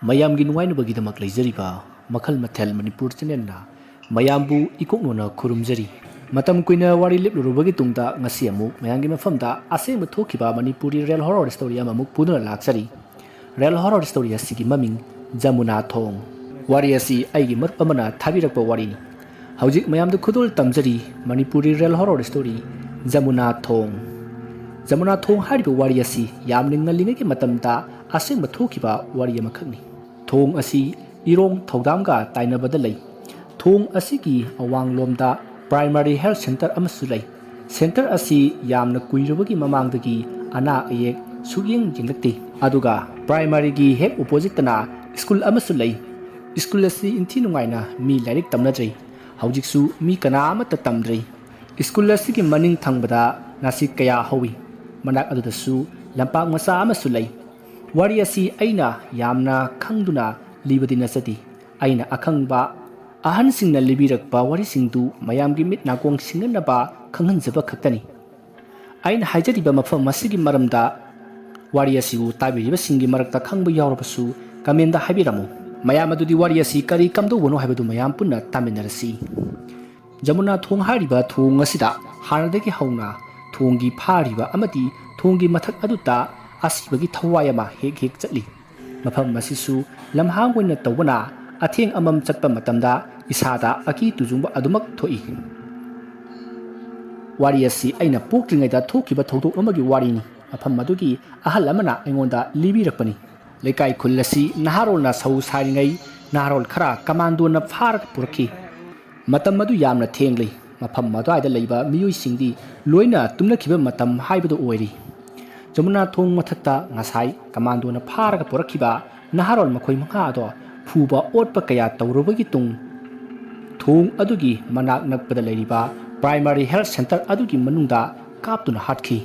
ꯃꯌꯥꯝꯒꯤ ꯅꯨꯡꯉꯥꯏꯅꯕꯒꯤꯗꯃꯛ ꯂꯩꯖꯔꯤꯕ ꯃꯈꯜ ꯃꯊꯦꯜ ꯃꯅꯤꯄꯨꯔ ꯆꯦꯅꯦꯜꯅ ꯃꯌꯥꯝꯕꯨ ꯏꯀꯣꯛꯅꯣꯅ ꯈꯨꯔꯨꯝꯖꯔꯤ ꯃꯇꯝ ꯀꯨꯏꯅ ꯋꯥꯔꯤ ꯂꯦꯞꯂꯨꯔꯕꯒꯤ ꯇꯨꯡꯗ ꯉꯁꯤ ꯑꯃꯨꯛ ꯃꯌꯥꯝꯒꯤ ꯃꯐꯝꯗ ꯑꯁꯦꯡꯕ ꯊꯣꯛꯈꯤꯕ ꯃꯅꯤꯄꯨꯔꯤ ꯔꯤꯌꯦꯜ ꯍꯣꯔꯔ ꯁ꯭ꯇꯣꯔꯤ ꯑꯃꯃꯨꯛ ꯄꯨꯗꯨꯅ ꯂꯥꯛꯆꯔꯤ ꯔꯤꯌꯦꯜ ꯍꯣꯔꯔ ꯁ꯭ꯇꯣꯔꯤ ꯑꯁꯤꯒꯤ ꯃꯃꯤꯡ ꯖꯃꯨꯅꯥ ꯊꯣꯡ ꯋꯥꯔꯤ ꯑꯁꯤ ꯑꯩꯒꯤ ꯃꯔꯨꯞ ꯑꯃꯅ ꯊꯥꯕꯤꯔꯛꯄ ꯋꯥꯔꯤꯅꯤ ꯍꯧꯖꯤꯛ ꯃꯌꯥꯝꯗ ꯈꯨꯗꯣꯜ ꯇꯝꯖꯔꯤ Manipuri real horror story Yamuna ꯊꯣꯡ ꯖꯃꯨꯅꯥ ꯊꯣꯡ ꯍꯥꯏꯔꯤꯕ ꯋꯥꯔꯤ ꯑꯁꯤ ꯌꯥꯝꯅ ꯉꯜꯂꯤꯉꯩꯒꯤ ꯃꯇꯝꯗ ꯑꯁꯦꯡꯕ ꯊꯣꯛꯈꯤꯕ ꯋꯥꯔꯤ ꯑꯃꯈꯛꯅꯤ ꯊꯣꯡ ꯑꯁꯤ ꯏꯔꯣꯡ ꯊꯧꯗꯥꯝꯒ ꯇꯥꯏꯅꯕꯗ ꯂꯩ ꯊꯣꯡ ꯑꯁꯤꯒꯤ ꯑꯋꯥꯡꯂꯣꯝꯗ ꯄ꯭ꯔꯥꯏꯃꯥꯔꯤ ꯍꯦꯜꯊ ꯁꯦꯟꯇꯔ ꯑꯃꯁꯨ ꯂꯩ ꯁꯦꯟꯇꯔ ꯑꯁꯤ ꯌꯥꯝꯅ ꯀꯨꯏꯔꯕꯒꯤ ꯃꯃꯥꯡꯗꯒꯤ ꯑꯅꯥ ꯑꯌꯦꯛ ꯁꯨꯛꯌꯦꯡ ꯌꯦꯡꯂꯛꯇꯦ ꯑꯗꯨꯒ ꯄ꯭ꯔꯥꯏꯃꯥꯔꯤꯒꯤ ꯍꯦꯛ ꯑꯣꯄꯣꯖꯤꯠꯇꯅ ꯁ꯭ꯀꯨꯜ ꯑꯃꯁꯨ ꯂꯩ ꯁ꯭ꯀꯨꯜ ꯑꯁꯤ ꯏꯟꯊꯤ ꯅꯨꯡꯉꯥꯏꯅ ꯃꯤ ꯂꯥꯏꯔꯤꯛ ꯇꯝꯅꯗ꯭ꯔꯤ ꯍꯧꯖꯤꯛꯁꯨ ꯃꯤ ꯀꯅꯥ ꯑꯃꯠꯇ ꯇꯝꯗ꯭ꯔꯤ ꯁ꯭ꯀꯨꯜ ꯑꯁꯤꯒꯤ ꯃꯅꯤꯡ ꯊꯪꯕꯗ ꯅꯥꯁꯤꯛ ꯀꯌꯥ ꯍꯧꯏ ꯃꯅꯥꯛ ꯑꯗꯨꯗꯁꯨ ꯂꯝꯄꯥꯛ ꯃꯆꯥ ꯑꯃꯁꯨ ꯂꯩ ꯋꯥꯔꯤ ꯑꯁꯤ ꯑꯩꯅ ꯌꯥꯝꯅ ꯈꯪꯗꯨꯅ ꯂꯤꯕꯗꯤ ꯅꯠꯆꯗꯦ ꯑꯩꯅ ꯑꯈꯪꯕ ꯑꯍꯟꯁꯤꯡꯅ ꯂꯤꯕꯤꯔꯛꯄ ꯋꯥꯔꯤꯁꯤꯡꯗꯨ ꯃꯌꯥꯝꯒꯤ ꯃꯤꯠ ꯅꯥꯀꯣꯡ ꯁꯤꯡꯅꯅꯕ ꯈꯪꯍꯟꯖꯕ ꯈꯛꯇꯅꯤ ꯑꯩꯅ ꯍꯥꯏꯖꯔꯤꯕ ꯃꯐꯝ ꯑꯁꯤꯒꯤ ꯃꯔꯝꯗ ꯋꯥꯔꯤ ꯑꯁꯤꯕꯨ ꯇꯥꯕꯤꯔꯤꯕꯁꯤꯡꯒꯤ ꯃꯔꯛꯇ ꯈꯪꯕ ꯌꯥꯎꯔꯕꯁꯨ ꯀꯃꯦꯟꯗ ꯍꯥꯏꯕꯤꯔꯝꯃꯨ ꯃꯌꯥꯝ ꯑꯗꯨꯗꯤ ꯋꯥꯔꯤ ꯑꯁꯤ ꯀꯔꯤ ꯀꯝꯗꯧꯕꯅꯣ ꯍꯥꯏꯕꯗꯨ ꯃꯌꯥꯝ ꯄꯨꯟꯅ ꯇꯥꯃꯤꯟꯅꯔꯁꯤ ꯖꯃꯨꯅꯥ ꯊꯣꯡ ꯍꯥꯏꯔꯤꯕ ꯊꯣꯡ ꯑꯁꯤꯗ ꯍꯥꯟꯅꯗꯒꯤ ꯍꯧꯅ ꯊꯣꯡꯒꯤ ꯐꯥꯔꯤꯕ ꯑꯃꯗꯤ ꯊꯣꯡꯒꯤ ꯃꯊꯛ ꯑꯗꯨꯗ ꯑꯁꯤꯕꯒꯤ ꯊꯋꯥꯏ ꯑꯃ ꯍꯦꯛ ꯍꯦꯛ ꯆꯠꯂꯤ ꯃꯐꯝ ꯑꯁꯤꯁꯨ ꯂꯝꯍꯥꯡ ꯑꯣꯏꯅ ꯇꯧꯕꯅ ꯑꯊꯦꯡ ꯑꯃꯝ ꯆꯠꯄ ꯃꯇꯝꯗ ꯏꯁꯥꯗ ꯑꯀꯤ ꯇꯨꯖꯨꯡꯕ ꯑꯗꯨꯃꯛ ꯊꯣꯛꯏ ꯋꯥꯔꯤ ꯑꯁꯤ ꯑꯩꯅ ꯄꯣꯛꯇ꯭ꯔꯤꯉꯩꯗ ꯊꯣꯛꯈꯤꯕ ꯊꯧꯗꯣꯛ ꯑꯃꯒꯤ ꯋꯥꯔꯤꯅꯤ ꯃꯐꯝ ꯑꯗꯨꯒꯤ ꯑꯍꯜ ꯑꯃꯅ ꯑꯩꯉꯣꯟꯗ ꯂꯤꯕꯤꯔꯛꯄꯅꯤ ꯂꯩꯀꯥꯏ ꯈꯨꯜ ꯑꯁꯤ ꯅꯍꯥꯔꯣꯜꯅ ꯁꯧ ꯁꯥꯔꯤꯉꯩ ꯅꯍꯥꯔꯣꯜ ꯈꯔ ꯀꯃꯥꯟꯗꯣꯅ ꯐꯥꯔꯒ ꯄꯨꯔꯛꯈꯤ ꯃꯇꯝ ꯑꯗꯨ ꯌꯥꯝꯅ ꯊꯦꯡꯂꯤ ꯃꯐꯝ ꯑꯗꯨꯋꯥꯏꯗ ꯂꯩꯕ ꯃꯤꯑꯣꯏꯁꯤꯡꯗꯤ ꯂꯣꯏꯅ ꯇꯨꯝꯅꯈꯤꯕ ꯃꯇꯝ ꯍꯥꯏꯕꯗꯨ ꯑꯣꯏꯔꯤ ꯖꯃꯨꯅꯥ ꯊꯣꯡ ꯃꯊꯛꯇ ꯉꯁꯥꯏ ꯀꯃꯥꯟꯗꯣꯅ ꯐꯥꯔꯒ ꯄꯨꯔꯛꯈꯤꯕ ꯅꯍꯥꯔꯣꯜ ꯃꯈꯣꯏ ꯃꯉꯥ ꯑꯗꯣ ꯐꯨꯕ ꯑꯣꯠꯄ ꯀꯌా ꯇꯧꯔꯕꯒꯤ ꯇꯨꯡ ꯊꯣꯡ ꯑꯗꯨꯒꯤ ꯃꯅꯥꯛ ꯅꯛꯄꯗ ꯂꯩꯔꯤꯕ ꯄ꯭ꯔꯥꯏꯃꯥꯔꯤ ꯍꯦꯜꯊ ꯁꯦꯟꯇꯔ ꯑꯗꯨꯒꯤ ꯃꯅꯨꯡꯗ ꯀꯥꯞꯇꯨꯅ ꯍꯥꯠꯈꯤ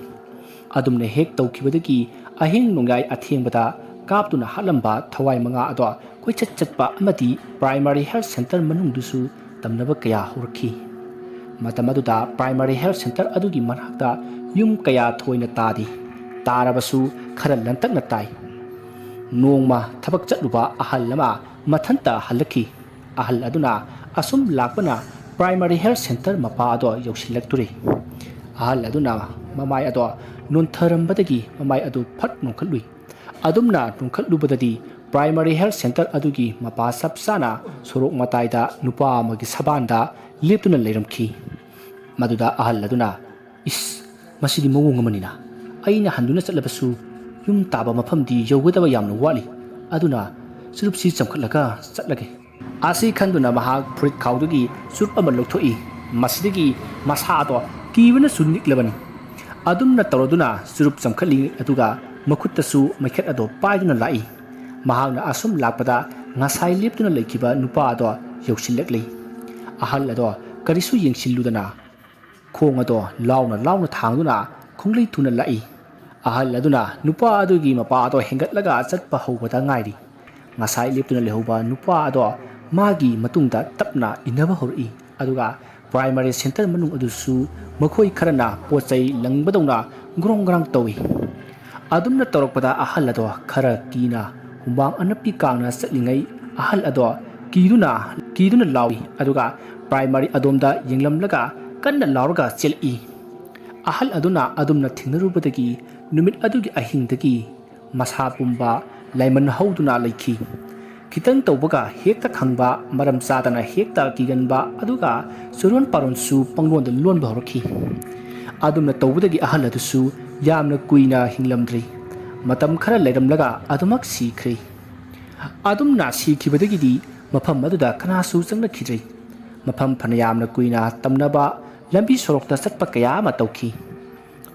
ꯑꯗꯨꯝꯅ ꯍꯦꯛ ꯇꯧꯈꯤꯕꯗꯒꯤ ꯑꯍꯤꯡ ꯅꯣꯡꯌꯥꯏ ꯑꯊꯦꯡꯕꯗ ꯀꯥꯞꯇꯨꯅ ꯍꯥꯠꯂꯝꯕ ꯊꯋꯥꯏ ꯃꯉꯥ ꯑꯗꯣ ꯀꯣꯏꯆꯠ ꯆꯠꯄ ꯑꯃꯗꯤ ꯄ꯭ꯔꯥꯏꯃꯥꯔꯤ ꯍꯦꯜꯊ ꯁꯦꯟꯇꯔ ꯃꯅꯨꯡꯗꯨꯁꯨ ꯇꯝꯅꯕ ꯀꯌꯥ ꯍꯧꯔꯛꯈꯤ ꯃꯇꯝ ꯑꯗꯨꯗ ꯄ꯭ꯔꯥꯏꯃꯥꯔꯤ ꯍꯦꯜꯊ ꯁꯦꯟꯇꯔ ꯑꯗꯨꯒꯤ ꯃꯅꯥꯛꯇ ꯌꯨꯝ ꯀꯌꯥ ꯊꯣꯏꯅ ꯇꯥꯗꯦ ꯇꯥꯔꯕꯁꯨ ꯈꯔ ꯂꯟꯇꯛꯅ ꯇꯥꯏ ꯅꯣꯡꯃ ꯊꯕꯛ ꯆꯠꯂꯨꯕ ꯑꯍꯜ ꯑꯃ ꯃꯊꯟꯇ ꯍꯜꯂꯛꯈꯤ ꯑꯍꯜ ꯑꯗꯨꯅ ꯑꯁꯨꯝ ꯂꯥꯛꯄꯅ ꯄ꯭ꯔꯥꯏꯃꯥꯔꯤ ꯍꯦꯜꯊ ꯁꯦꯟꯇꯔ ꯃꯄꯥ ꯑꯗꯣ ꯌꯧꯁꯤꯜꯂꯛꯇꯨꯔꯦ ꯑꯍꯜ ꯑꯗꯨꯅ ꯃꯃꯥꯏ ꯑꯗꯣ ꯅꯣꯟꯊꯔꯝꯕꯗꯒꯤ ꯃꯃꯥꯏ ꯑꯗꯨ ꯐꯠ ꯅꯣꯟꯈꯠꯂꯨꯏ ꯑꯗꯨꯝꯅ ꯅꯣꯟꯈꯠꯂꯨꯕꯗꯗꯤ ꯄ꯭ꯔꯥꯏꯃꯥꯔꯤ ꯍꯦꯜꯊ ꯁꯦꯟꯇꯔ ꯑꯗꯨꯒꯤ ꯃꯄꯥ ꯆꯞ ꯆꯥꯅ ꯁꯣꯔꯣꯛ ꯃꯇꯥꯏꯗ ꯅꯨꯄꯥ ꯑꯃꯒꯤ ꯁꯕꯥꯟꯗ ꯂꯦꯞꯇꯨꯅ ꯂꯩꯔꯝꯈꯤ ꯃꯗꯨꯗ ꯑꯍꯜ ꯑꯗꯨꯅ ꯏꯁ ꯃꯁꯤꯗꯤ ꯃꯑꯣꯡ ꯑꯃꯅꯤꯅ ꯑꯩꯅ ꯍꯟꯗꯨꯅ ꯆꯠꯂꯕꯁꯨ ꯌꯨꯝ ꯇꯥꯕ ꯃꯐꯝꯗꯤ ꯌꯧꯒꯗꯕ ꯌꯥꯝꯅ ꯋꯥꯠꯂꯤ ꯑꯗꯨꯅ ꯆꯨꯔꯨꯞꯁꯤ ꯆꯝꯈꯠꯂꯒ ꯆꯠꯂꯒꯦ ꯑꯁꯤ ꯈꯟꯗꯨꯅ ꯃꯍꯥꯛ ꯐꯨꯔꯤꯠ ꯈꯥꯎꯗꯒꯤ ꯆꯨꯔꯨꯞ ꯑꯃ ꯂꯧꯊꯣꯛꯏ ꯃꯁꯤꯗꯒꯤ ꯃꯁꯥꯗꯣ ꯀꯤꯕꯅꯁꯨ ꯅꯤꯛꯂꯕꯅꯤ ꯑꯗꯨꯝꯅ ꯇꯧꯔꯗꯨꯅ ꯆꯨꯔꯨꯞ ꯆꯝꯈꯠꯂꯤ ꯑꯗꯨꯒ ꯃꯈꯨꯠꯇꯁꯨ ꯃꯩꯈꯦꯠ ꯑꯗꯣ ꯄꯥꯏꯗꯨꯅ ꯂꯥꯛꯏ ꯃꯍꯥꯛꯅ ꯑꯁꯨꯝ ꯂꯥꯛꯄꯗ ꯉꯁꯥꯏ ꯂꯦꯞꯇꯨꯅ ꯂꯩꯈꯤꯕ ꯅꯨꯄꯥ ꯑꯗꯣ ꯌꯧꯁꯤꯜꯂꯛꯂꯤ ꯑꯍꯜ ꯑꯗꯣ ꯀꯔꯤꯁꯨ ꯌꯦꯡꯁꯤꯜꯂꯨꯗꯅ ꯈꯣꯡ ꯑꯗꯣ ꯂꯥꯎꯅ ꯂꯥꯎꯅ ꯊꯥꯡꯗꯨꯅ ꯈꯣꯡꯂꯩ ꯊꯨꯅ ꯂꯥꯛꯏ ꯑꯍꯜ ꯑꯗꯨꯅ ꯅꯨꯄꯥ ꯑꯗꯨꯒꯤ ꯃꯄꯥ ꯑꯗꯣ ꯍꯦꯟꯒꯠꯂꯒ ꯆꯠꯄ ꯍꯧꯕꯗ ꯉꯥꯏꯔꯤ ꯉꯁꯥꯏ ꯂꯦꯞꯇꯨꯅ ꯂꯩꯍꯧꯕ ꯅꯨꯄꯥ ꯑꯗꯣ ꯃꯥꯒꯤ ꯃꯇꯨꯡꯗ ꯇꯞꯅ ꯏꯟꯅꯕ ꯍꯧꯔꯛꯏ ꯑꯗꯨꯒ ꯄ꯭ꯔꯥꯏꯃꯥꯔꯤ ꯁꯦꯟꯇꯔ ꯃꯅꯨꯡ ꯑꯗꯨꯁꯨ ꯃꯈꯣꯏ ꯈꯔꯅ ꯄꯣꯠ ꯆꯩ ꯂꯪꯕꯗꯧꯅ ꯒ꯭ꯔꯣꯡ ꯒ꯭ꯔꯥꯡ ꯇꯧꯏ ꯑꯗꯨꯝꯅ ꯇꯧꯔꯛꯄꯗ ꯑꯍꯜ ꯑꯗꯣ ꯈꯔ ꯀꯤꯅ ꯍꯨꯃꯥꯡ ꯑꯅꯞꯄꯤ ꯀꯥꯡꯅ ꯆꯠꯂꯤꯉꯩ ꯑꯍꯜ ꯑꯗꯣ ꯀꯤꯗꯨꯅ ꯂꯥꯎꯏ ꯑꯗꯨꯒ ꯄ꯭ꯔꯥꯏꯃꯥꯔꯤ ꯑꯗꯣꯝꯗ ꯌꯦꯡꯂꯝꯂꯒ ꯀꯟꯅ ꯂꯥꯎꯔꯒ ꯆꯦꯜꯂꯛꯏ ꯑꯍꯜ ꯑꯗꯨꯅ ꯑꯗꯨꯝꯅ ꯊꯦꯡꯅꯔꯨꯕꯗꯒꯤ ꯅꯨꯃꯤꯠ ꯑꯗꯨꯒꯤ ꯑꯍꯤꯡꯗꯒꯤ ꯃꯁꯥ ꯄꯨꯝꯕ ꯂꯥꯏꯃꯟ ꯍꯧꯗꯨꯅ ꯂꯩꯈꯤ ꯈꯤꯇꯪ ꯇꯧꯕꯒ ꯍꯦꯛꯇ ꯈꯪꯕ ꯃꯔꯝ ꯆꯥꯗꯅ ꯍꯦꯛꯇ ꯀꯤꯒꯟꯕ ꯑꯗꯨꯒ ꯆꯨꯔꯣꯟ ꯄꯥꯔꯣꯟꯁꯨ ꯄꯪꯂꯣꯟꯗ ꯂꯣꯟꯕ ꯍꯧꯔꯛꯈꯤ ꯑꯗꯨꯝꯅ ꯇꯧꯕꯗꯒꯤ ꯑꯍꯜ ꯑꯗꯨꯁꯨ ꯌꯥꯝꯅ ꯀꯨꯏꯅ ꯍꯤꯡꯂꯝꯗ꯭ꯔꯤ ꯃꯇꯝ ꯈꯔ ꯂꯩꯔꯝꯂꯒ ꯑꯗꯨꯃꯛ ꯁꯤꯈ꯭ꯔꯦ ꯑꯗꯨꯝꯅ ꯁꯤꯈꯤꯕꯗꯒꯤꯗꯤ ꯃꯐꯝ ꯑꯗꯨꯗ ꯀꯅꯥꯁꯨ ꯆꯪꯅꯈꯤꯗ꯭ꯔꯦ ꯃꯐꯝ ꯐꯅ ꯌꯥꯝꯅ ꯀꯨꯏꯅ ꯇꯝꯅꯕ ꯂꯝꯕꯤ ꯁꯣꯔꯣꯛꯇ ꯆꯠꯄ ꯀꯌా ꯑꯃ ꯇꯧꯈꯤ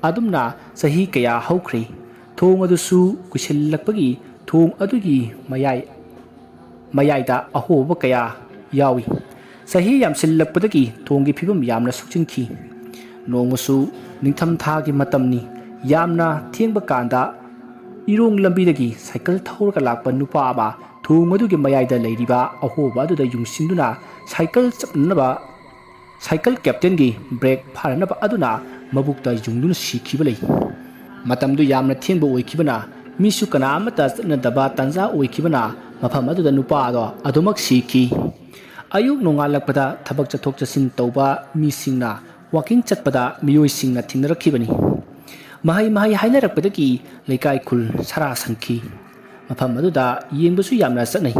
ꯑꯗꯨꯝꯅ ꯆꯍꯤ kaya ꯍꯧꯈ꯭ꯔꯦ ꯊꯣꯡ ꯑꯗꯨꯁꯨ ꯀꯨꯏꯁꯤꯜꯂꯛꯄꯒꯤ ꯊꯣꯡ ꯑꯗꯨꯒꯤ ꯃꯌꯥꯏꯗ ꯑꯍꯣꯕ kaya ꯌꯥꯎꯏ ꯆꯍꯤ ꯌꯥꯝꯁꯤꯜꯂꯛꯄꯗꯒꯤ ꯊꯣꯡꯒꯤ ꯐꯤꯕꯝ ꯌꯥꯝꯅ ꯁꯣꯛꯆꯤꯟꯈꯤ ꯅꯣꯡꯃꯁꯨ ꯅꯤꯡꯊꯝꯊꯥꯒꯤ ꯃꯇꯝꯅꯤ ꯌꯥꯝꯅ ꯊꯦꯡꯕ ꯀꯥꯟꯗ ꯏꯔꯣꯡ ꯂꯝꯕꯤꯗꯒꯤ ꯁꯥꯏꯀꯜ ꯊꯧꯔꯒ ꯂꯥꯛꯄ ꯅꯨꯄꯥ ꯑꯃ ꯊꯣꯡ ꯑꯗꯨꯒꯤ ꯃꯌꯥꯏꯗ ꯂꯩꯔꯤꯕ ꯑꯍꯣꯕ ꯑꯗꯨꯗ ꯌꯨꯡꯁꯤꯟꯗꯨꯅ ꯁꯥꯏꯀꯜ ꯆꯞꯅꯅꯕ ꯁꯥꯏꯀꯜ ꯀꯦꯞꯇꯦꯟꯒꯤ ꯕ꯭ꯔꯦꯛ ꯐꯥꯅꯅꯕ ꯑꯗꯨꯅ ꯃꯕꯨꯛꯇ ꯌꯨꯡꯗꯨꯅ ꯁꯤꯈꯤꯕ ꯂꯩ ꯃꯇꯝꯗꯨ ꯌꯥꯝꯅ ꯊꯦꯡꯕ ꯑꯣꯏꯈꯤꯕꯅ ꯃꯤꯁꯨ ꯀꯅꯥ ꯑꯃꯠꯇ ꯆꯠꯅꯗꯕ ꯇꯥꯟꯖꯥ ꯑꯣꯏꯈꯤꯕꯅ ꯃꯐꯝ ꯑꯗꯨꯗ ꯅꯨꯄꯥ ꯑꯗꯣ ꯑꯗꯨꯃꯛ ꯁꯤꯈꯤ ꯑꯌꯨꯛ ꯅꯣꯡꯉꯥꯜꯂꯛꯄꯗ ꯊꯕꯛ ꯆꯠꯊꯣꯛ ꯆꯠꯁꯤꯟ ꯇꯧꯕ ꯃꯤꯁꯤꯡꯅ ꯋꯥꯀꯤꯡ ꯆꯠꯄꯗ ꯃꯤꯑꯣꯏꯁꯤꯡꯅ ꯊꯦꯡꯅꯔꯛꯈꯤꯕꯅꯤ ꯃꯍꯩ ꯍꯥꯏꯅꯔꯛꯄꯗꯒꯤ ꯂꯩꯀꯥꯏ ꯈꯨꯜ ꯁꯔꯥ ꯁꯟꯈꯤ ꯃꯐꯝ ꯑꯗꯨꯗ ꯌꯦꯡꯕꯁꯨ ꯌꯥꯝꯅ ꯆꯠꯅꯩ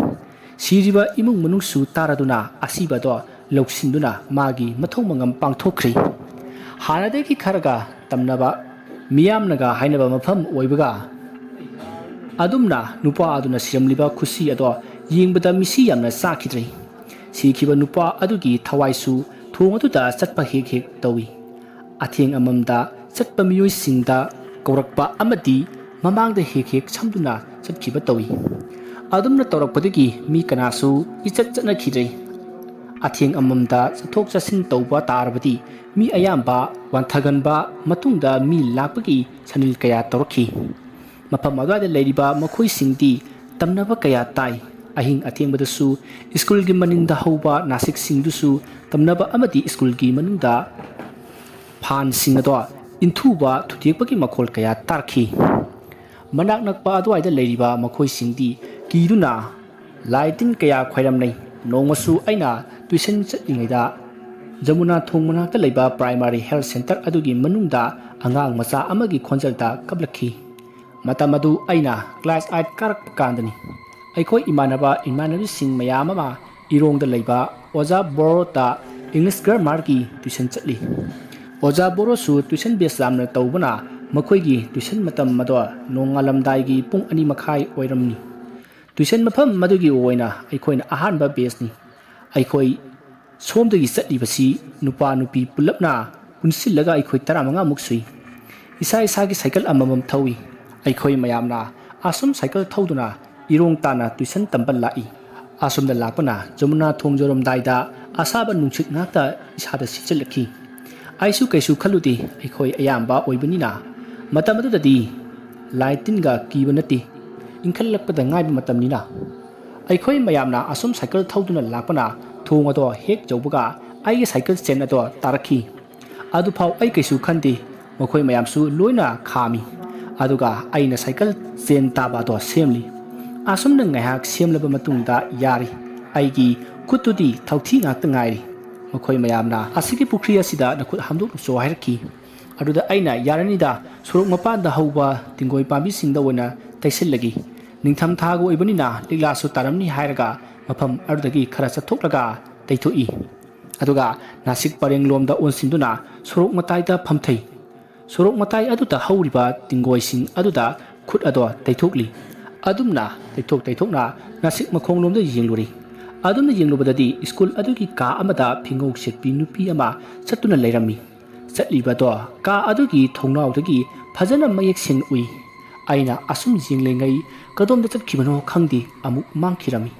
ꯁꯤꯔꯤꯕ ꯏꯃꯨꯡ ꯃꯅꯨꯡꯁꯨ ꯇꯥꯔꯗꯨꯅ ꯑꯁꯤꯕꯗꯣ ꯂꯧꯁꯤꯟꯗꯨꯅ ꯃꯥꯒꯤ ꯃꯊꯧ ꯃꯉꯝ ꯄꯥꯡꯊꯣꯛꯈ꯭ꯔꯤ ꯍꯥꯟꯅꯗꯒꯤ ꯈꯔꯒ ꯇꯝꯅꯕ ꯃꯤꯌꯥꯝꯅꯒ ꯍꯥꯏꯅꯕ ꯃꯐꯝ ꯑꯣꯏꯕꯒ ꯑꯗꯨꯝꯅ ꯅꯨꯄꯥ ꯑꯗꯨꯅ ꯁꯤꯔꯝꯂꯤꯕ ꯈꯨꯁꯤ ꯑꯗꯣ ꯌꯦꯡꯕꯗ ꯃꯤꯁꯤ ꯌꯥꯝꯅ ꯆꯥꯈꯤꯗ꯭ꯔꯦ ꯁꯤꯈꯤꯕ ꯅꯨꯄꯥ ꯑꯗꯨꯒꯤ ꯊꯋꯥꯏꯁꯨ ꯊꯣꯡ ꯑꯗꯨꯗ ꯆꯠꯄ ꯍꯦꯛ ꯇꯧꯏ ꯑꯊꯦꯡ ꯑꯃꯝꯗ ꯆꯠꯄ ꯃꯤꯑꯣꯏꯁꯤꯡꯗ ꯀꯧꯔꯛꯄ ꯑꯃꯗꯤ ꯃꯃꯥꯡꯗ ꯍꯦꯛ ꯁꯝꯗꯨꯅ ꯆꯠꯈꯤꯕ ꯇꯧꯏ ꯑꯗꯨꯝꯅ ꯇꯧꯔꯛꯄꯗꯒꯤ ꯃꯤ ꯀꯅꯥꯁꯨ ꯏꯆꯠ ꯆꯠꯅꯈꯤꯗ꯭ꯔꯦ ꯑꯊꯦꯡ ꯑꯃꯝꯗ ꯆꯠꯊꯣꯛ ꯆꯠꯁꯤꯟ ꯇꯧꯕ ꯇꯥꯔꯕꯗꯤ ꯃꯤ ꯑꯌꯥꯝꯕ ꯋꯥꯟꯊꯒꯟꯕ ꯃꯇꯨꯡꯗ ꯃꯤ ꯂꯥꯛꯄꯒꯤ ꯁꯅꯤꯜ ꯀꯌꯥ ꯇꯧꯔꯛꯈꯤ ꯃꯐꯝ ꯑꯗꯨꯋꯥꯏꯗ ꯂꯩꯔꯤꯕ ꯃꯈꯣꯏꯁꯤꯡꯗꯤ ꯇꯝꯅꯕ ꯀꯌꯥ ꯇꯥꯏ ꯑꯍꯤꯡ ꯑꯊꯦꯡꯕꯗꯁꯨ ꯁ꯭ꯀꯨꯜꯒꯤ ꯃꯅꯤꯡꯗ ꯍꯧꯕ ꯅꯥꯁꯤꯛꯁꯤꯡꯗꯨꯁꯨ ꯇꯝꯅꯕ ꯑꯃꯗꯤ ꯁ꯭ꯀꯨꯜꯒꯤ ꯃꯅꯨꯡꯗ ꯐꯥꯟꯁꯤꯡ ꯑꯗꯣ ꯏꯟꯊꯨꯕ ꯊꯨꯗꯦꯛꯄꯒꯤ ꯃꯈꯣꯜ ꯀꯌꯥ ꯇꯥꯔꯛꯈꯤ ꯃꯅꯥꯛ ꯅꯛꯄ ꯑꯗꯨꯋꯥꯏꯗ ꯂꯩꯔꯤꯕ ꯃꯈꯣꯏꯁꯤꯡꯗꯤ ꯀꯤꯗꯨꯅ ꯂꯥꯏ ꯇꯤꯟ ꯀꯌꯥ ꯈꯣꯏꯔꯝꯅꯩ ꯅꯣꯡꯃꯁꯨ ꯑꯩꯅ ꯇꯨꯏꯁꯟ ꯆꯠꯂꯤꯉꯩꯗ ꯖꯃꯨꯅꯥ ꯊꯣꯡ ꯃꯅꯥꯛꯇ ꯂꯩꯕ ꯄ꯭ꯔꯥꯏꯃꯥꯔꯤ ꯍꯦꯜꯊ ꯁꯦꯟꯇꯔ ꯑꯗꯨꯒꯤ ꯃꯅꯨꯡꯗ ꯑꯉꯥꯡ ꯃꯆꯥ ꯑꯃꯒꯤ ꯈꯣꯟꯖꯦꯜꯗ ꯀꯞꯂꯛꯈꯤ ꯃꯇꯝ ꯑꯗꯨ ꯑꯩꯅ ꯀ꯭ꯂꯥꯁ 8 ꯀꯥꯔꯛꯄ ꯀꯥꯟꯗꯅꯤ ꯑꯩꯈꯣꯏ ꯏꯃꯥꯟꯅꯕꯁꯤꯡ ꯃꯌꯥꯝ ꯑꯃ ꯏꯔꯣꯡꯗ ꯂꯩꯕ ꯑꯣꯖꯥ ꯕꯣꯔꯣꯗ ꯏꯪꯂꯤꯁ ꯒ꯭ꯔꯥꯃꯥꯔꯒꯤ ꯇꯨꯏꯁꯟ ꯆꯠꯂꯤ ꯑꯣꯖꯥ ꯕꯣꯔꯣꯁꯨ ꯇꯨꯏꯁꯟ ꯕꯦꯁ ꯌꯥꯝꯅ ꯇꯧꯕꯅ ꯃꯈꯣꯏꯒꯤ ꯇꯨꯏꯁꯟ ꯃꯇꯝ ꯑꯗꯣ ꯅꯣꯡꯉꯥꯜꯂꯝꯗꯥꯏꯒꯤ ꯄꯨꯡ 2:30 ꯑꯣꯏꯔꯝꯃꯤ ꯇꯨꯏꯁꯟ ꯃꯐꯝ ꯃꯗꯨꯒꯤ ꯑꯣꯏꯅ ꯑꯩꯈꯣꯏꯅ ꯑꯍꯥꯟꯕ ꯕꯦꯁꯅꯤ ꯑꯩꯈꯣꯏ ꯁꯣꯝꯗꯒꯤ ꯆꯠꯂꯤꯕꯁꯤ ꯅꯨꯄꯥ ꯅꯨꯄꯤ ꯄꯨꯜꯂꯞꯅ ꯄꯨꯟꯁꯤꯜꯂꯒ ꯑꯩꯈꯣꯏ 15ꯃꯨꯛ ꯁꯨꯏ ꯏꯁꯥꯒꯤ ꯁꯥꯏꯀꯜ ꯑꯃꯃꯝ ꯊꯧꯏ ꯑꯩꯈꯣꯏ ꯃꯌꯥꯝꯅ ꯑꯁꯨꯝ ꯁꯥꯏꯀꯜ ꯊꯧꯗꯨꯅ ꯏꯔꯣꯡ ꯇꯥꯅ ꯇꯨꯏꯁꯟ ꯇꯝꯕ ꯂꯥꯛꯏ ꯑꯁꯨꯝꯗ ꯂꯥꯛꯄꯅ ꯖꯃꯨꯅꯥ ꯊꯣꯡ ꯌꯧꯔꯝꯗꯥꯏꯗ ꯑꯁꯥꯕ ꯅꯨꯡꯁꯤꯠ ꯉꯥꯛꯇ ꯏꯁꯥꯗ ꯁꯤꯠꯆꯜꯂꯛꯈꯤ ꯑꯩꯁꯨ ꯀꯩꯁꯨ ꯈꯜꯂꯨꯗꯦ ꯑꯩꯈꯣꯏ ꯑꯌꯥꯝꯕ ꯑꯣꯏꯕꯅꯤꯅ ꯃꯇꯝ ꯑꯗꯨꯗꯗꯤ ꯂꯥꯏ ꯇꯤꯟꯒ ꯀꯤꯕ ꯅꯠꯇꯦ ꯏꯟꯈꯠꯂꯛꯄꯗ ꯉꯥꯏꯕ ꯃꯇꯝꯅꯤꯅ ꯑꯩꯈꯣꯏ ꯃꯌꯥꯝꯅ ꯑꯁꯨꯝ ꯁꯥꯏꯀꯜ ꯊꯧꯗꯨꯅ ꯂꯥꯛꯄꯅ ꯊꯣꯡ ꯑꯗꯣ ꯍꯦꯛ ꯌꯧꯕꯒ ꯑꯩꯒꯤ ꯁꯥꯏꯀꯜ ꯆꯦꯟ ꯑꯗꯣ ꯇꯥꯔꯛꯈꯤ ꯑꯗꯨꯐꯥꯎ ꯑꯩ ꯀꯩꯁꯨ ꯈꯟꯗꯦ ꯃꯈꯣꯏ ꯃꯌꯥꯝꯁꯨ ꯂꯣꯏꯅ ꯈꯥꯝꯃꯤ ꯑꯗꯨꯒ ꯑꯩꯅ ꯁꯥꯏꯀꯜ ꯆꯦꯟ ꯇꯥꯕ ꯑꯗꯣ ꯁꯦꯝꯂꯤ ꯑꯁꯨꯝꯅ ꯉꯥꯏꯍꯥꯛ ꯁꯦꯝꯂꯕ ꯃꯇꯨꯡꯗ ꯌꯥꯔꯤ ꯑꯩꯒꯤ ꯈꯨꯠꯇꯨꯗꯤ ꯊꯧꯊꯤ ꯉꯥꯛꯇ ꯉꯥꯏꯔꯤ ꯃꯈꯣꯏ ꯃꯌꯥꯝꯅ ꯑꯁꯤꯒꯤ ꯄꯨꯈ꯭ꯔꯤ ꯑꯁꯤꯗ ꯅꯈꯨꯠ ꯍꯥꯝꯗꯣꯛꯂꯨꯆꯣ ꯍꯥꯏꯔꯛꯈꯤ ꯑꯗꯨꯗ ꯑꯩꯅ ꯌꯥꯔꯅꯤꯗ ꯁꯣꯔꯣꯛ ꯃꯄꯥꯟꯗ ꯍꯧꯕ ꯇꯤꯡꯒꯣꯏ ꯄꯥꯝꯕꯤꯁꯤꯡꯗ ꯑꯣꯏꯅ ꯇꯩꯁꯤꯜꯂꯒꯦ ꯅꯤꯡꯊꯝ ꯊꯥꯒ ꯑꯣꯏꯕꯅꯤꯅ ꯂꯤꯛꯂꯥꯁꯨ ꯇꯥꯔꯝꯅꯤ ꯍꯥꯏꯔꯒ ꯃꯐꯝ ꯑꯗꯨꯗꯒꯤ ꯈꯔ ꯆꯠꯊꯣꯛꯂꯒ ꯇꯩꯊꯣꯛꯏ ꯑꯗꯨꯒ ꯅꯥꯁꯤꯛ ꯄꯔꯦꯡꯂꯣꯝꯗ ꯑꯣꯟꯁꯤꯟꯗꯨꯅ ꯁꯣꯔꯣꯛ ꯃꯇꯥꯏꯗ ꯐꯝꯊꯩ ꯁꯣꯔꯣꯛ ꯃꯇꯥꯏ ꯑꯗꯨꯗ ꯍꯧꯔꯤꯕ ꯇꯤꯡꯒꯣꯏꯁꯤꯡ ꯑꯗꯨꯗ ꯈꯨꯠ ꯑꯗꯣ ꯇꯩꯊꯣꯛꯂꯤ ꯑꯗꯨꯝꯅ ꯇꯩꯊꯣꯛꯅ ꯅꯥꯁꯤꯛ ꯃꯈꯣꯡꯂꯣꯝꯗ ꯌꯦꯡꯂꯨꯔꯤ ꯑꯗꯨꯝꯅ ꯌꯦꯡꯂꯨꯕꯗꯗꯤ ꯁ꯭ꯀꯨꯜ ꯑꯗꯨꯒꯤ ꯀꯥ ꯑꯃꯗ ꯐꯤꯡꯒꯧ ꯁꯦꯠꯄꯤ ꯅꯨꯄꯤ ꯑꯃ ꯆꯠꯇꯨꯅ ꯂꯩꯔꯝꯃꯤ ꯆꯠꯂꯤꯕꯗꯣ ꯀꯥ ꯑꯗꯨꯒꯤ ꯊꯣꯡꯅꯥꯎꯗꯒꯤ ꯐꯖꯅ ꯃꯌꯦꯛ ꯁꯦꯡꯅ ꯎꯏ ꯑꯩꯅ ꯑꯁꯨꯝ ꯌꯦꯡꯂꯤꯉꯩ ꯀꯗꯣꯝꯗ ꯆꯠꯈꯤꯕꯅꯣ ꯈꯪꯗꯦ ꯑꯃꯨꯛ ꯃꯥꯡꯈꯤꯔꯝꯃꯤ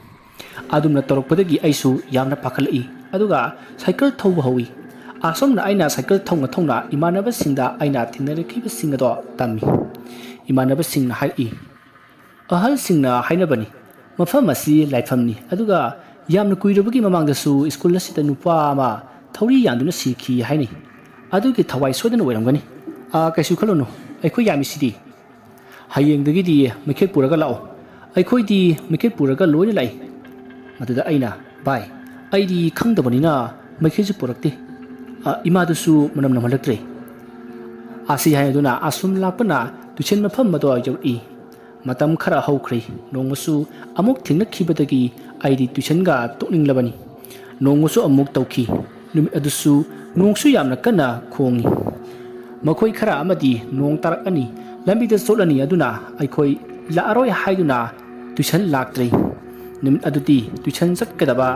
ꯑꯗꯨꯝꯅ ꯇꯧꯔꯛꯄꯗꯒꯤ ꯑꯩꯁꯨ ꯌꯥꯝꯅ ꯄꯥꯈꯠꯂꯛꯏ ꯑꯗꯨꯒ ꯁꯥꯏꯀꯜ ꯊꯧꯕ ꯍꯧꯏ ꯑꯁꯣꯝꯅ ꯑꯩꯅ ꯁꯥꯏꯀꯜ ꯊꯧꯅ ꯏꯃꯥꯟꯅꯕꯁꯤꯡꯗ ꯑꯩꯅ ꯊꯦꯡꯅꯔꯛꯈꯤꯕꯁꯤꯡ ꯑꯗꯣ ꯇꯝꯃꯤ ꯏꯃꯥꯟꯅꯕꯁꯤꯡꯅ ꯍꯥꯏꯔꯛꯏ ꯑꯍꯜꯁꯤꯡꯅ ꯍꯥꯏꯅꯕꯅꯤ ꯃꯐꯝ ꯑꯁꯤ ꯂꯥꯏꯐꯝꯅꯤ ꯑꯗꯨꯒ ꯌꯥꯝꯅ ꯀꯨꯏꯔꯕꯒꯤ ꯃꯃꯥꯡꯗꯁꯨ ꯁ꯭ꯀꯨꯜ ꯑꯁꯤꯗ ꯅꯨꯄꯥ ꯑꯃ ꯊꯧꯔꯤ ꯌꯥꯟꯗꯨꯅ ꯁꯤꯈꯤ ꯍꯥꯏꯅꯩ ꯑꯗꯨꯒꯤ ꯊꯋꯥꯏ ꯁꯣꯏꯗꯅ ꯑꯣꯏꯔꯝꯒꯅꯤ ꯀꯩꯁꯨ ꯈꯜꯂꯨꯅꯨ ꯑꯩꯈꯣꯏ ꯌꯥꯝꯃꯤꯁꯤꯗꯤ ꯍꯌꯦꯡꯗꯒꯤꯗꯤ ꯃꯩꯈꯦꯠ ꯄꯨꯔꯒ ꯂꯥꯛꯑꯣ ꯑꯩꯈꯣꯏꯗꯤ ꯃꯩꯈꯦꯠ ꯄꯨꯔꯒ ꯂꯣꯏꯅ ꯂꯥꯛꯏ ꯃꯗꯨꯗ ꯑꯩꯅ ꯚꯥꯏ ꯑꯩꯗꯤ ꯈꯪꯗꯕꯅꯤꯅ ꯃꯩꯈꯦꯠꯁꯨ ꯄꯨꯔꯛꯇꯦ ꯏꯃꯥꯗꯨꯁꯨ ꯃꯅꯝ ꯅꯝꯍꯜꯂꯛꯇ꯭ꯔꯦ ꯑꯁꯤ ꯍꯥꯏꯅꯗꯨꯅ ꯑꯁꯨꯝ ꯂꯥꯛꯄꯅ ꯇꯨꯏꯁꯟ ꯃꯐꯝ ꯑꯗꯣ ꯌꯧꯔꯛꯏ ꯃꯇꯝ ꯈꯔ ꯍꯧꯈ꯭ꯔꯦ ꯅꯣꯡꯃꯁꯨ ꯑꯃꯨꯛ ꯊꯦꯡꯅꯈꯤꯕꯗꯒꯤ ꯑꯩꯗꯤ ꯇꯨꯏꯁꯟꯒ ꯇꯣꯛꯅꯤꯡꯂꯕꯅꯤ ꯅꯣꯡꯃꯁꯨ ꯑꯃꯨꯛ ꯇꯧꯈꯤ ꯅꯨꯃꯤꯠ ꯑꯗꯨꯁꯨ ꯅꯣꯡꯁꯨ ꯌꯥꯝꯅ ꯀꯟꯅ ꯈꯣꯡꯉꯤ ꯃꯈꯣꯏ ꯈꯔ ꯑꯃꯗꯤ ꯅꯣꯡ ꯇꯥꯔꯛꯑꯅꯤ ꯂꯝꯕꯤꯗ ꯆꯣꯠꯂꯅꯤ ꯑꯗꯨꯅ ꯑꯩꯈꯣꯏ ꯂꯥꯛꯑꯔꯣꯏ ꯍꯥꯏꯗꯨꯅ ꯇꯨꯏꯁꯟ ꯂꯥꯛꯇ꯭ꯔꯦ ꯅꯨꯃꯤꯠ ꯑꯗꯨꯗꯤ ꯇꯨꯏꯁꯟ ꯆꯠꯀꯗꯕ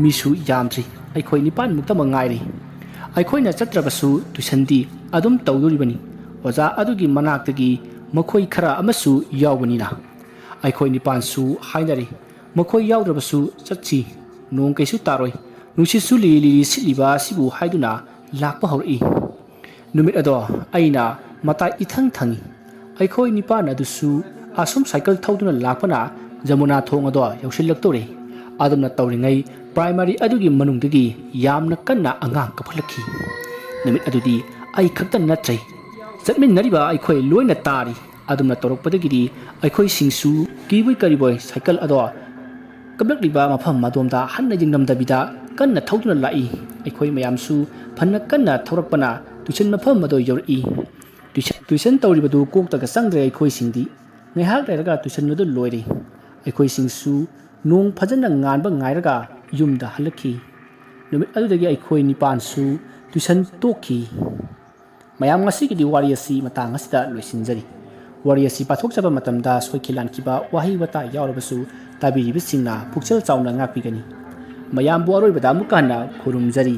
ꯃꯤꯁꯨ ꯌꯥꯝꯗ꯭ꯔꯤ ꯑꯩꯈꯣꯏ 9 ꯉꯥꯏꯔꯤ ꯑꯩꯈꯣꯏꯅ ꯆꯠꯇ꯭ꯔꯕꯁꯨ ꯇꯨꯏꯁꯟꯗꯤ ꯑꯗꯨꯝ ꯇꯧꯗꯣꯔꯤꯕꯅꯤ ꯑꯣꯖꯥ ꯑꯗꯨꯒꯤ ꯃꯅꯥꯛꯇꯒꯤ ꯃꯈꯣꯏ ꯈꯔ ꯑꯃꯁꯨ ꯌꯥꯎꯕꯅꯤꯅ ꯑꯩꯈꯣꯏ 9ꯁꯨ ꯍꯥꯏꯅꯔꯤ ꯃꯈꯣꯏ ꯌꯥꯎꯗ꯭ꯔꯕꯁꯨ ꯆꯠꯁꯤ ꯅꯣꯡ ꯀꯩꯁꯨ ꯇꯥꯔꯣꯏ ꯅꯨꯡꯁꯤꯠꯁꯨ ꯂꯤꯔꯤ ꯁꯤꯠꯂꯤꯕ ꯑꯁꯤꯕꯨ ꯍꯥꯏꯗꯨꯅ ꯂꯥꯛꯄ ꯍꯧꯔꯛꯏ ꯅꯨꯃꯤꯠ ꯑꯗꯣ ꯑꯩꯅ ꯃꯇꯥꯏ ꯏꯊꯪ ꯊꯪꯉꯤ ꯑꯩꯈꯣꯏ 9 ꯑꯗꯨꯁꯨ ꯑꯁꯨꯝ ꯁꯥꯏꯀꯜ ꯊꯧꯗꯨꯅ ꯂꯥꯛꯄꯅ ꯖꯃꯨꯅꯥ ꯊꯣꯡ ꯑꯗꯣ ꯌꯧꯁꯤꯜꯂꯛꯇꯣꯔꯦ ꯑꯗꯨꯝꯅ ꯇꯧꯔꯤꯉꯩ ꯄ꯭ꯔꯥꯏꯃꯥꯔꯤ ꯑꯗꯨꯒꯤ ꯃꯅꯨꯡꯗꯒꯤ ꯌꯥꯝꯅ ꯀꯟꯅ ꯑꯉꯥꯡ ꯀꯞꯈꯠꯂꯛꯈꯤ ꯅꯨꯃꯤꯠ ꯑꯗꯨꯗꯤ ꯑꯩ ꯈꯛꯇ ꯅꯠꯇ꯭ꯔꯦ ꯆꯠꯃꯤꯟꯅꯔꯤꯕ ꯑꯩꯈꯣꯏ ꯂꯣꯏꯅ ꯇꯥꯔꯤ ꯑꯗꯨꯝꯅ ꯇꯧꯔꯛꯄꯗꯒꯤꯗꯤ ꯑꯩꯈꯣꯏꯁꯤꯡꯁꯨ ꯀꯤꯕꯣꯏ ꯀꯔꯤꯕꯣꯏ ꯁꯥꯏꯀꯜ ꯑꯗꯣ ꯀꯞꯂꯛꯂꯤꯕ ꯃꯐꯝ ꯑꯗꯣꯝꯗ ꯍꯟꯅ ꯌꯦꯡꯂꯝꯗꯕꯤꯗ ꯀꯟꯅ ꯊꯧꯗꯨꯅ ꯂꯥꯛꯏ ꯑꯩꯈꯣꯏ ꯃꯌꯥꯝꯁꯨ ꯐꯅ ꯀꯟꯅ ꯊꯧꯔꯛꯄꯅ ꯇ꯭ꯌꯨꯁꯟ ꯃꯐꯝ ꯑꯗꯨ ꯌꯧꯔꯛꯏ ꯇ꯭ꯌꯨꯁꯟ ꯇꯧꯔꯤꯕꯗꯨ ꯀꯣꯛꯇꯒ ꯆꯪꯗ꯭ꯔꯦ ꯑꯩꯈꯣꯏꯁꯤꯡꯗꯤ ꯉꯥꯏꯍꯥꯛ ꯂꯩꯔꯒ ꯇ꯭ꯌꯨꯁꯟ ꯑꯗꯨ ꯂꯣꯏꯔꯦ ꯑꯩꯈꯣꯏꯁꯤꯡꯁꯨ ꯅꯣꯡ ꯐꯖꯅ ꯉꯥꯟꯕ ꯉꯥꯏꯔꯒ ꯌꯨꯝꯗ ꯍꯜꯂꯛꯈꯤ ꯅꯨꯃꯤꯠ ꯑꯗꯨꯗꯒꯤ ꯑꯩꯈꯣꯏ ꯅꯤꯄꯥꯟꯁꯨ ꯇ꯭ꯌꯨꯁꯟ ꯇꯣꯛꯈꯤ ꯃꯌꯥꯝ ꯉꯁꯤꯒꯤꯗꯤ ꯋꯥꯔꯤ ꯑꯁꯤ ꯃꯇꯥꯡ ꯑꯁꯤꯗ ꯂꯣꯏꯁꯤꯟꯖꯔꯤ ꯋꯥꯔꯤ ꯑꯁꯤ ꯄꯥꯊꯣꯛꯆꯕ ꯃꯇꯝꯗ ꯁꯣꯏꯈꯤ ꯂꯥꯟꯈꯤꯕ ꯋꯥꯍꯩ ꯋꯥꯇꯥ ꯌꯥꯎꯔꯕꯁꯨ ꯇꯥꯕꯤꯔꯤꯕꯁꯤꯡꯅ ꯄꯨꯛꯆꯦꯜ ꯆꯥꯎꯅ ꯉꯥꯛꯄꯤꯒꯅꯤ ꯃꯌꯥꯝꯕꯨ ꯑꯔꯣꯏꯕꯗ ꯑꯃꯨꯛꯀ ꯍꯟꯅ ꯈꯨꯔꯨꯝꯖꯔꯤ